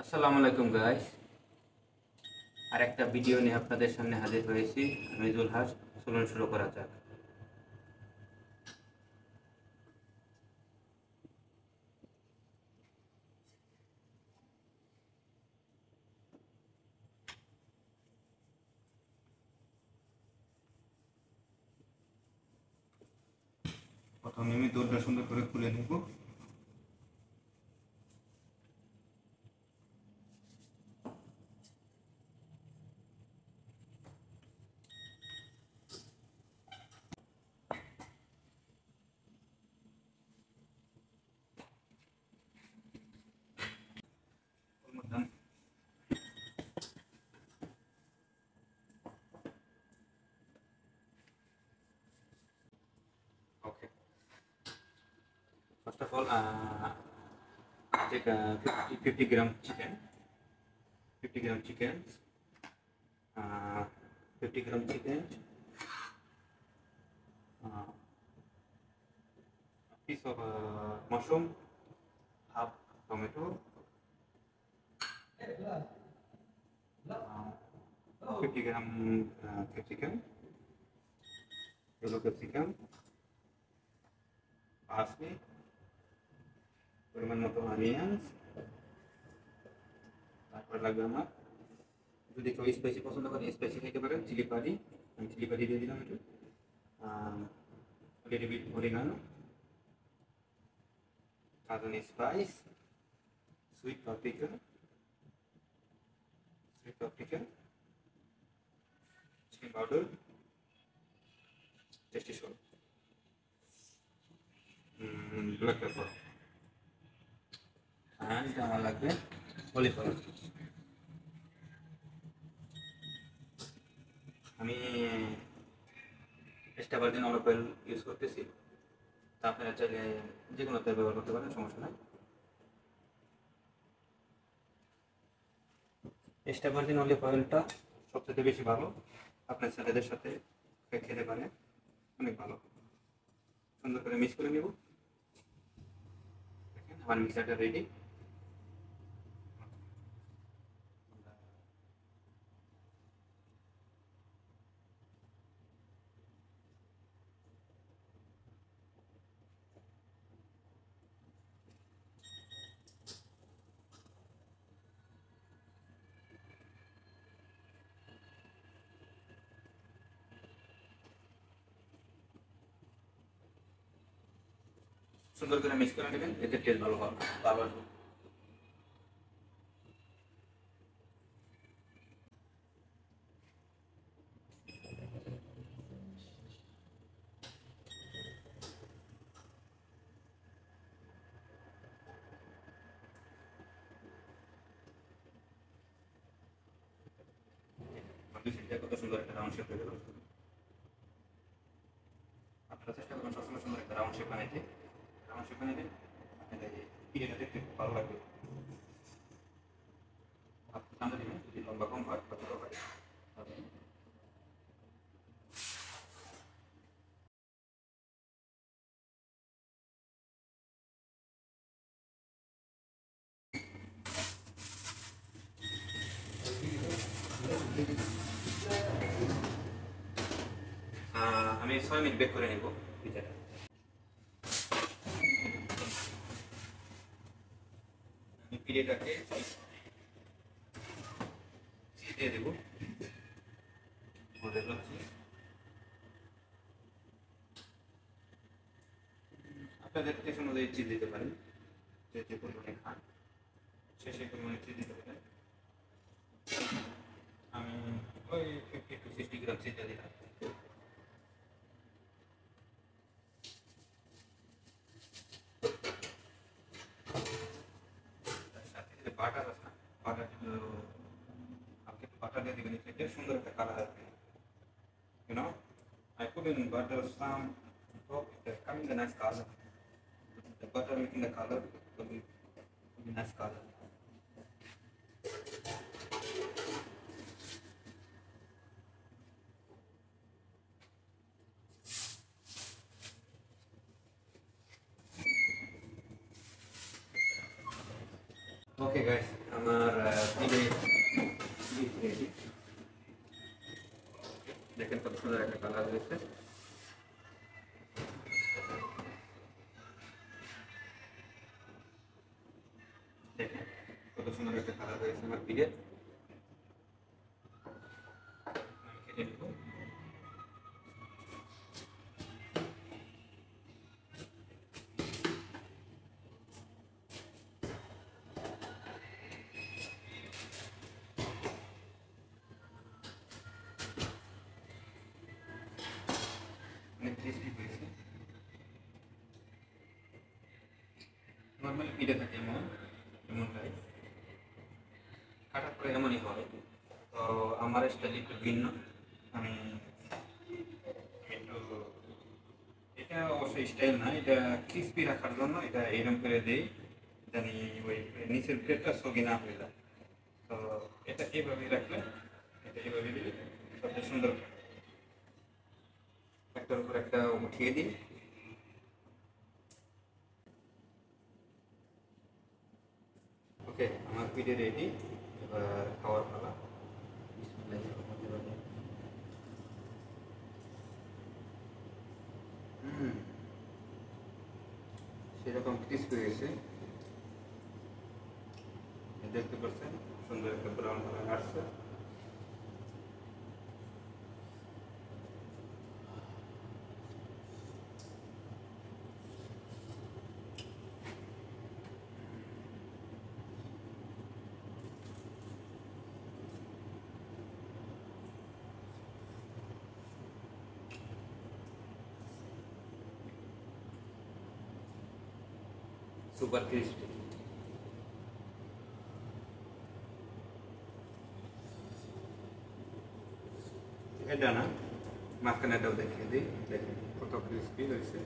আসসালামু আলাইকুম গাইস। আর একটা ভিডিও নিয়ে আপনাদের সামনে হাজির হয়েছি। আমি জুলহাস। চলুন শুরু করা যাক। প্রথমে আমি দৌড়টা সুন্দর করে খুলে নেব। Okay. First of all, take 50 gram chicken. 50 gram chicken. 50 gram chicken. A piece of mushroom. Half tomato. 50 gram capsicum. Yellow capsicum. Parsley. পরিমাণ মতো অনিয়ন্স। তারপর লাগবে আমার, যদি কেউ স্পাইসি পছন্দ করে স্পাইসি খেতে পারেন, চিলি পারি। আমি চিলি পারি দিয়ে দিলাম একটু। Little bit oregano, cajun spice, sweet paprika, chicken powder, tasty salt, black pepper, and আমার লাগবে অলিভ অয়েল। আমি extra virgin olive oil use করতেছি। তা আপনারা চাইলে যে কোনো তেল ব্যবহার করতে পারেন, সমস্যা নাই। এক্সট্রা ভার্জিন অলিভ অয়েলটা সবচেয়ে বেশি ভালো, আপনার ছেলেদের সাথে খেতে পারেন, অনেক ভালো। সুন্দর করে মিক্স করে নেব। দেখেন আমার মিক্সারটা রেডি। সুন্দর করে মিক্স করে নেবেন, এতে টেস্ট ভালো হবে, ভালো আসবে। কত সুন্দর একটা রাউন্ড শেপ হয়ে গেল। আপনারা চেষ্টা করবেন সবসময় সুন্দর একটা রাউন্ড শেপ বানাইতে। রাউন্ড শেপ বানাইতে আপনাদের পিড়েটা দেখতে খুব ভালো লাগবে। আপনি সামনে দিবেন, যদি লম্বা কম হয় বা ছোটো হয়। আমি 6 মিনিট বেক করে নেব পিঠাটা। আমি পিঠাটাকে দিয়ে দেবো। আপনাদের টেস্ট অনুযায়ী চিজ দিতে পারেন, যে পরিমাণে খান সেই পরিমাণে চিজ দিতে পারেন। আমি ওই 50 to 60 গ্রাম চিজ দিয়ে দিলাম। বাটার আছে না, বাটার আপনি একটু বাটার দিয়ে দিবেন, খেতে সুন্দর একটা কালার আসবে। You know, I put in butter some top, it's coming a nice color. The butter making the color will be nice color. Okay guys, আমার পিঠে রেডি। দেখেন কত সুন্দর একটা কালার হয়েছে। দেখেন কত সুন্দর একটা কালার হয়েছে আমার পিঠে। কেটে নেব। অনেক ক্রিস্পি হয়েছে। নর্মাল পিঠে থাকে এমনটাই কাটার পরে এমনই হয়। তো আমার স্টাইল একটু ভিন্ন। আমি একটু, এটা অবশ্যই স্টাইল না, এটা ক্রিস্পি রাখার জন্য এটা এরকম করে দেই, জানি ওই নিচের প্লেটটা সগি না হয়ে যায়। তো এটা এইভাবে রাখলে, এটা এইভাবে দিলে সবচেয়ে সুন্দর। একটার উপর একটা উঠিয়ে দিই। ওকে, আমার পিঠে রেডি। এবার খাওয়ার পালা। সেরকম ক্রিস্পি হয়েছে, দেখতে পাচ্ছেন সুন্দর একটা ব্রাউন কালার আসছে। Super crispy. এটা না, মাঝখানেটাও দেখিয়ে দিই, দেখেন কত ক্রিস্পি হয়েছে।